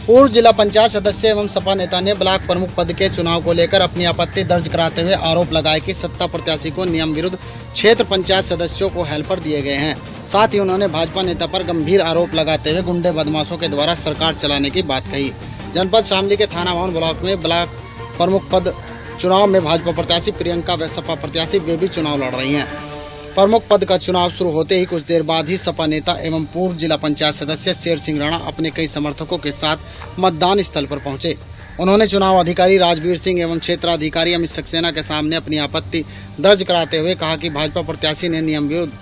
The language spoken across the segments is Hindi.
पूर्व जिला पंचायत सदस्य एवं सपा नेता ने ब्लॉक प्रमुख पद के चुनाव को लेकर अपनी आपत्ति दर्ज कराते हुए आरोप लगाया कि सत्ता प्रत्याशी को नियम विरुद्ध क्षेत्र पंचायत सदस्यों को हेल्पर दिए गए हैं। साथ ही उन्होंने भाजपा नेता पर गंभीर आरोप लगाते हुए गुंडे बदमाशों के द्वारा सरकार चलाने की बात कही। जनपद शामली के थाना भवन ब्लॉक में ब्लॉक प्रमुख पद चुनाव में भाजपा प्रत्याशी प्रियंका व सपा प्रत्याशी बेबी चुनाव लड़ रही हैं। प्रमुख पद का चुनाव शुरू होते ही कुछ देर बाद ही सपा नेता एवं पूर्व जिला पंचायत सदस्य शेर सिंह राणा अपने कई समर्थकों के साथ मतदान स्थल पर पहुंचे। उन्होंने चुनाव अधिकारी राजवीर सिंह एवं क्षेत्राधिकारी अमित सक्सेना के सामने अपनी आपत्ति दर्ज कराते हुए कहा कि भाजपा प्रत्याशी ने नियम विरुद्ध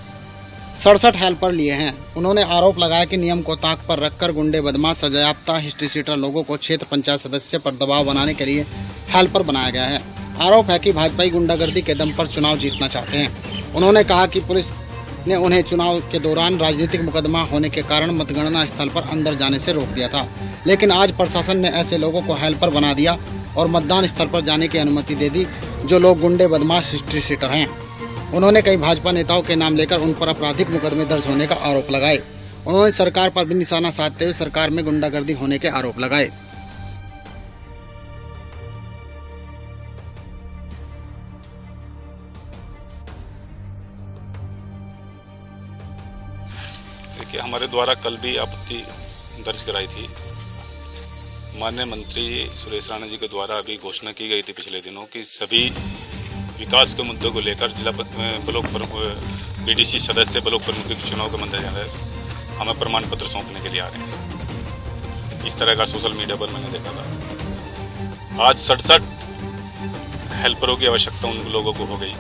67 हेल्पर लिए हैं। उन्होंने आरोप लगाया कि नियम को ताक पर रखकर गुंडे बदमाश सजायाफ्ता हिस्ट्री शीटर लोगों को क्षेत्र पंचायत सदस्य पर दबाव बनाने के लिए हेल्पर बनाया गया है। आरोप है कि भाजपाई गुंडागर्दी के दम पर चुनाव जीतना चाहते हैं। उन्होंने कहा कि पुलिस ने उन्हें चुनाव के दौरान राजनीतिक मुकदमा होने के कारण मतगणना स्थल पर अंदर जाने से रोक दिया था, लेकिन आज प्रशासन ने ऐसे लोगों को हेल्पर बना दिया और मतदान स्थल पर जाने की अनुमति दे दी जो लोग गुंडे बदमाश हिस्ट्री शीटर हैं। उन्होंने कई भाजपा नेताओं के नाम लेकर उन पर आपराधिक मुकदमे दर्ज होने का आरोप लगाए। उन्होंने सरकार पर भी निशाना साधते हुए सरकार में गुंडागर्दी होने के आरोप लगाए। देखिए, हमारे द्वारा कल भी आपत्ति दर्ज कराई थी। माननीय मंत्री सुरेश राणा जी के द्वारा अभी घोषणा की गई थी पिछले दिनों कि सभी विकास के मुद्दों को लेकर जिला ब्लॉक बीडीसी सदस्य ब्लॉक प्रमुख के चुनाव के मद्देनजर हमें प्रमाण पत्र सौंपने के लिए आ रहे हैं। इस तरह का सोशल मीडिया पर मैंने देखा था। आज 67 हेल्परों की आवश्यकता उन लोगों को हो गई।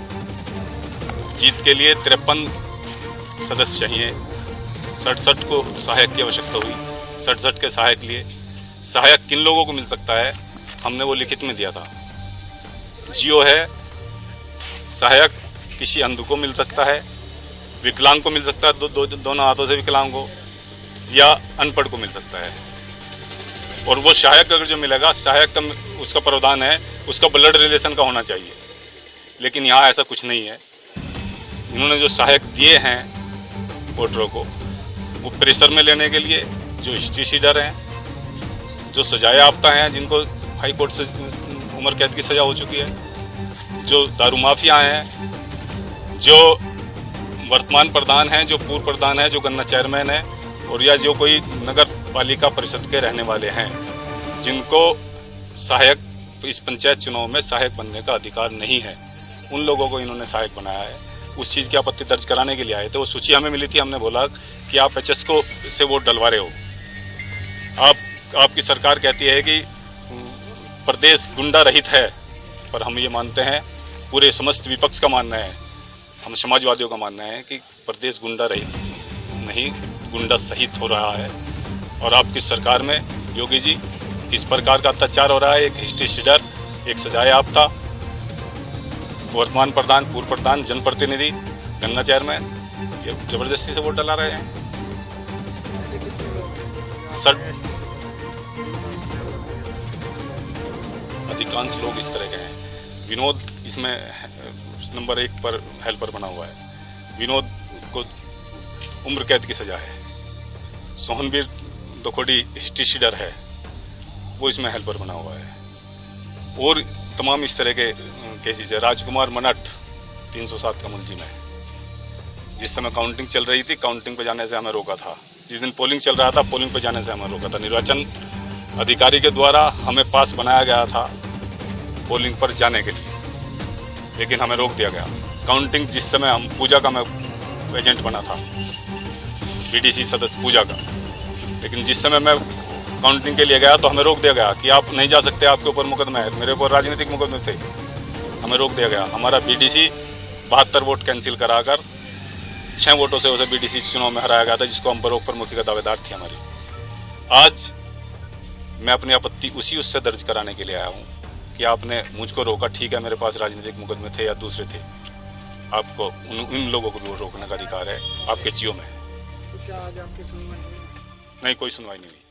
जीत के लिए 53 सदस्य चाहिए, 67 को सहायक की आवश्यकता हुई। 67 के सहायक लिए सहायक किन लोगों को मिल सकता है, हमने वो लिखित में दिया था। जियो है, सहायक किसी अंध को मिल सकता है, विकलांग को मिल सकता है, दोनों हाथों से विकलांग को, या अनपढ़ को मिल सकता है। और वो सहायक अगर जो मिलेगा, सहायक का उसका प्रावधान है उसका ब्लड रिलेशन का होना चाहिए, लेकिन यहाँ ऐसा कुछ नहीं है। इन्होंने जो सहायक दिए हैं वोटरों को, वो प्रेशर में लेने के लिए जो हिस्ट्री शीटर हैं, जो सजायाफ्ता हैं, जिनको हाई कोर्ट से उम्र कैद की सजा हो चुकी है, जो दारू माफिया हैं, जो वर्तमान प्रधान हैं, जो पूर्व प्रधान हैं, जो गन्ना चेयरमैन है, और या जो कोई नगर पालिका परिषद के रहने वाले हैं, जिनको सहायक इस पंचायत चुनाव में सहायक बनने का अधिकार नहीं है, उन लोगों को इन्होंने सहायक बनाया है। उस चीज़ की आपत्ति दर्ज कराने के लिए आए थे। वो सूची हमें मिली थी। हमने बोला कि आप एचएस को से वोट डलवा रहे हो। आपकी सरकार कहती है कि प्रदेश गुंडा रहित है, पर हम ये मानते हैं, पूरे समस्त विपक्ष का मानना है, हम समाजवादियों का मानना है कि प्रदेश गुंडा रहित नहीं, गुंडा सहित हो रहा है। और आपकी सरकार में योगी जी किस प्रकार का अत्याचार हो रहा है। एक हिस्ट्री शीटर, एक सजायाफ्ता, वर्तमान प्रधान, पूर्व प्रधान, जनप्रतिनिधि, गन्ना चेयरमैन, ये जबरदस्ती से वोट डला रहे हैं। अधिकांश लोग इस तरह के हैं। विनोद इसमें नंबर 1 पर हेल्पर बना हुआ है। विनोद को उम्र कैद की सजा है। सोहनवीर दोखोडी हिस्ट्री शीटर है, वो इसमें हेल्पर बना हुआ है। और तमाम इस तरह के केसेस है। राजकुमार मनट 307 का मुलजिम है। जिस समय काउंटिंग चल रही थी, काउंटिंग पे जाने से हमें रोका था। जिस दिन पोलिंग चल रहा था, पोलिंग पे जाने से हमें रोका था। निर्वाचन अधिकारी के द्वारा हमें पास बनाया गया था पोलिंग पर जाने के लिए, लेकिन हमें रोक दिया गया। काउंटिंग जिस समय हम पूजा का मैं एजेंट बना था, बीडीसी सदस्य पूजा का, लेकिन जिस समय मैं काउंटिंग के लिए गया तो हमें रोक दिया गया कि आप नहीं जा सकते, आपके ऊपर मुकदमा है। मेरे ऊपर राजनीतिक मुकदमे थे, हमें रोक दिया गया। हमारा बीडीसी 72 वोट कैंसिल कराकर 6 वोटों से उसे बीडीसी चुनाव में हराया गया था, जिसको हम ब्लॉक प्रमुखी का दावेदार थी हमारी। आज मैं अपनी आपत्ति उससे दर्ज कराने के लिए आया हूँ कि आपने मुझको रोका। ठीक है, मेरे पास राजनीतिक मुकदमे थे या दूसरे थे, आपको उन लोगों को रोकने का अधिकार है आपके जियो में। तो क्या आज आपकी सुनवाई? नहीं, कोई सुनवाई नहीं हुई।